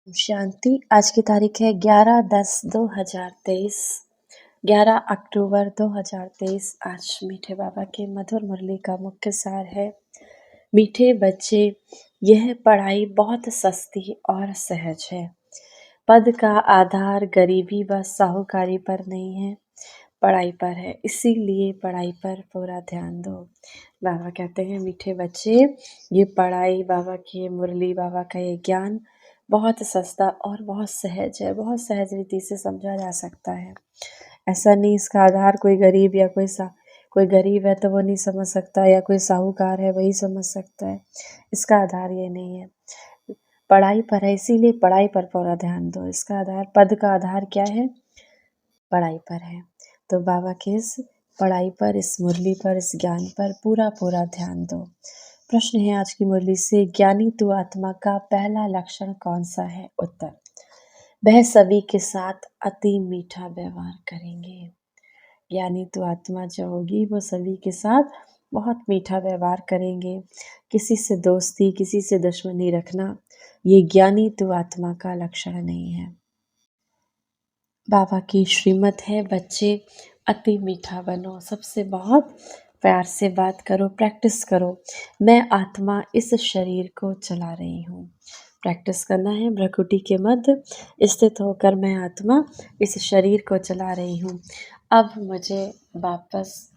शांति। आज की तारीख है 11/10/2023, 11 अक्टूबर 2023। आज मीठे बाबा के मधुर मुरली का मुख्य सार है, मीठे बच्चे, यह पढ़ाई बहुत सस्ती और सहज है। पद का आधार गरीबी व साहूकारी पर नहीं है, पढ़ाई पर है, इसीलिए पढ़ाई पर पूरा ध्यान दो। बाबा कहते हैं मीठे बच्चे, ये पढ़ाई, बाबा की ये मुरली, बाबा का ये ज्ञान बहुत सस्ता और बहुत सहज है, बहुत सहज रीति से समझा जा सकता है। ऐसा नहीं इसका आधार कोई गरीब या कोई गरीब है तो वो नहीं समझ सकता, या कोई साहूकार है वही समझ सकता है। इसका आधार ये नहीं है, पढ़ाई पर है, इसीलिए पढ़ाई पर पूरा ध्यान दो। इसका आधार, पद का आधार क्या है? पढ़ाई पर है। तो बाबा की इस पढ़ाई पर, इस मुरली पर, इस ज्ञान पर पूरा पूरा ध्यान दो। प्रश्न है आज की मुरली से, ज्ञानी तू आत्मा का पहला लक्षण कौन सा है? उत्तर, वह सभी के साथ अति मीठा व्यवहार करेंगे। ज्ञानी तू आत्मा जो होगी वो सभी के साथ बहुत मीठा व्यवहार करेंगे। किसी से दोस्ती, किसी से दुश्मनी रखना, ये ज्ञानी तू आत्मा का लक्षण नहीं है। बाबा की श्रीमत है, बच्चे अति मीठा बनो, सबसे बहुत प्यार से बात करो, प्रैक्टिस करो। मैं आत्मा इस शरीर को चला रही हूँ, प्रैक्टिस करना है। भ्रकुटी के मध्य स्थित होकर मैं आत्मा इस शरीर को चला रही हूँ। अब मुझे वापस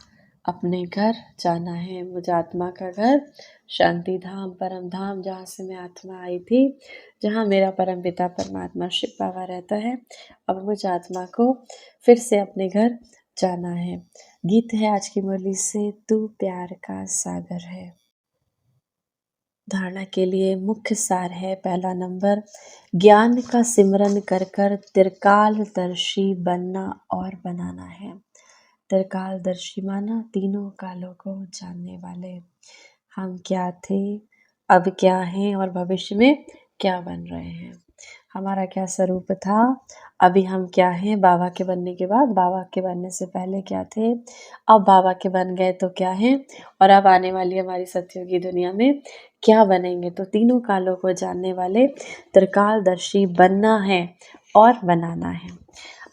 अपने घर जाना है। मुझे आत्मा का घर शांति धाम, परम धाम, जहाँ से मैं आत्मा आई थी, जहाँ मेरा परम पिता परमात्मा शिव बाबा रहता है, अब मुझे आत्मा को फिर से अपने घर जाना है। गीत है आज की मुरली से, तू प्यार का सागर है। धारणा के लिए मुख्य सार है, पहला नंबर, ज्ञान का सिमरन कर कर त्रिकालदर्शी बनना और बनाना है। त्रिकालदर्शी माना तीनों कालों को जानने वाले। हम क्या थे, अब क्या हैं और भविष्य में क्या बन रहे हैं। हमारा क्या स्वरूप था, अभी हम क्या हैं, बाबा के बनने के बाद, बाबा के बनने से पहले क्या थे, अब बाबा के बन गए तो क्या हैं, और अब आने वाली हमारी सत्युगी दुनिया में क्या बनेंगे। तो तीनों कालों को जानने वाले त्रिकालदर्शी बनना है और बनाना है।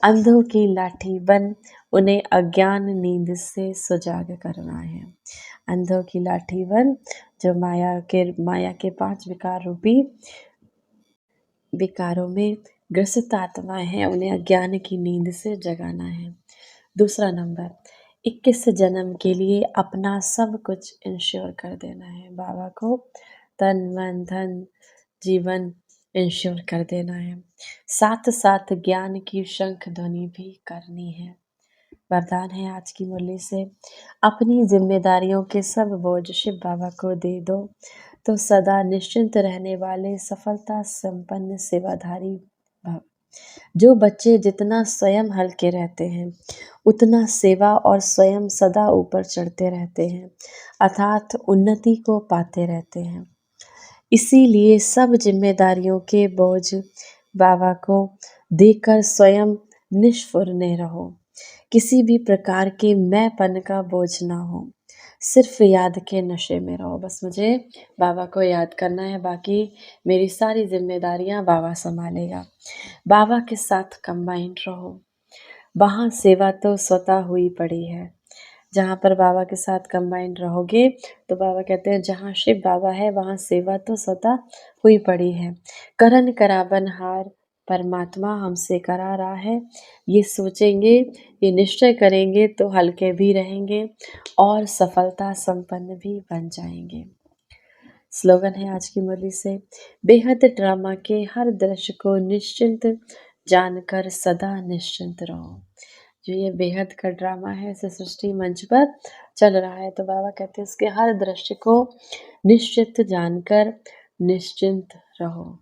अंधों की लाठी बन उन्हें अज्ञान नींद से सुजाग करना है। अंधों की लाठी बन, जो माया के 5 विकार रूपी विकारों में ग्रसित आत्माएं हैं, उन्हें अज्ञान की नींद से जगाना है। दूसरा नंबर, 21 जन्म के लिए अपना सब कुछ इंश्योर कर देना है। बाबा को तन मन धन जीवन इंश्योर कर देना है। साथ साथ ज्ञान की शंख ध्वनि भी करनी है। वरदान है आज की मुरली से, अपनी जिम्मेदारियों के सब बोझ शिव बाबा को दे दो, तो सदा निश्चिंत रहने वाले सफलता संपन्न सेवाधारी भव। जो बच्चे जितना स्वयं हल्के रहते हैं, उतना सेवा और स्वयं सदा ऊपर चढ़ते रहते हैं, अर्थात उन्नति को पाते रहते हैं। इसीलिए सब जिम्मेदारियों के बोझ बाबा को देकर स्वयं निष्फुरने रहो। किसी भी प्रकार के मैंपन का बोझ ना हो, सिर्फ याद के नशे में रहो। बस मुझे बाबा को याद करना है, बाकी मेरी सारी जिम्मेदारियां बाबा संभालेगा। बाबा के साथ कंबाइंड रहो, वहाँ सेवा तो स्वतः हुई पड़ी है। जहाँ पर बाबा के साथ कंबाइंड रहोगे तो बाबा कहते हैं जहाँ शिव बाबा है वहाँ सेवा तो स्वतः हुई पड़ी है। करन करावन हार परमात्मा हमसे करा रहा है, ये सोचेंगे, ये निश्चय करेंगे तो हल्के भी रहेंगे और सफलता संपन्न भी बन जाएंगे। स्लोगन है आज की मुरली से, बेहद ड्रामा के हर दृश्य को निश्चिंत जानकर सदा निश्चिंत रहो। जो ये बेहद का ड्रामा है, इसे सृष्टि मंच पर चल रहा है, तो बाबा कहते हैं उसके हर दृश्य को निश्चित जानकर निश्चिंत रहो।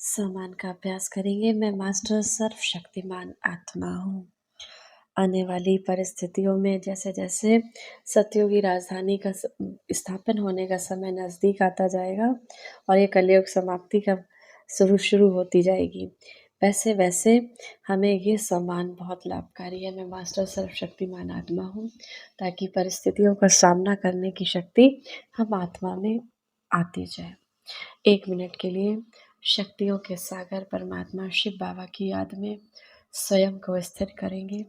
सम्मान का अभ्यास करेंगे। मैं मास्टर सर्वशक्तिमान आत्मा हूँ। आने वाली परिस्थितियों में जैसे जैसे सतयुगी राजधानी का स्थापन होने का समय नज़दीक आता जाएगा और ये कलयुग समाप्ति का शुरू होती जाएगी, वैसे वैसे हमें ये सम्मान बहुत लाभकारी है। मैं मास्टर सर्वशक्तिमान आत्मा हूँ, ताकि परिस्थितियों का सामना करने की शक्ति हम आत्मा में आती जाए। 1 मिनट के लिए शक्तियों के सागर परमात्मा शिव बाबा की याद में स्वयं को स्थिर करेंगे।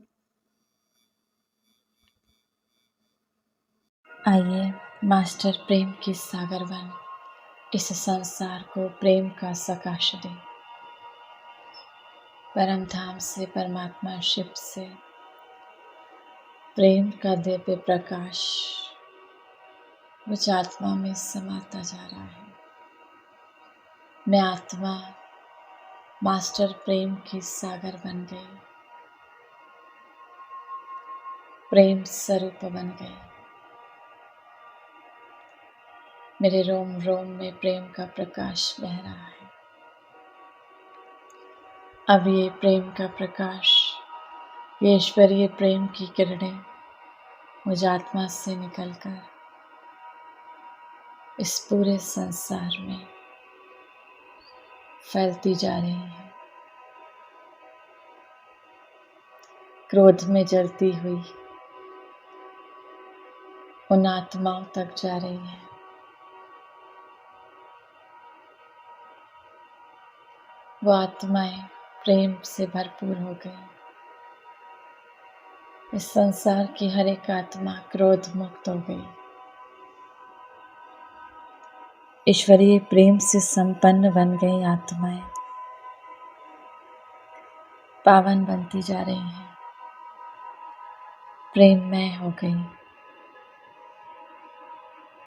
आइए मास्टर प्रेम की सागर बन इस संसार को प्रेम का सकाश दे। परम धाम से परमात्मा शिव से प्रेम का दिव्य प्रकाश मुझ आत्मा में समाता जा रहा है। मैं आत्मा मास्टर प्रेम की सागर बन गई, प्रेम स्वरूप बन गई। मेरे रोम रोम में प्रेम का प्रकाश बह रहा है। अब ये प्रेम का प्रकाश, ये ईश्वरीय प्रेम की किरणें मुझ आत्मा से निकलकर इस पूरे संसार में फैलती जा रही है। क्रोध में जलती हुई उन आत्माओं तक जा रही है। वो आत्माएं प्रेम से भरपूर हो गई। इस संसार की हर एक आत्मा क्रोध मुक्त हो गई, ईश्वरीय प्रेम से संपन्न बन गई आत्माएं पावन बनती जा रही हैं, प्रेममय हो गई।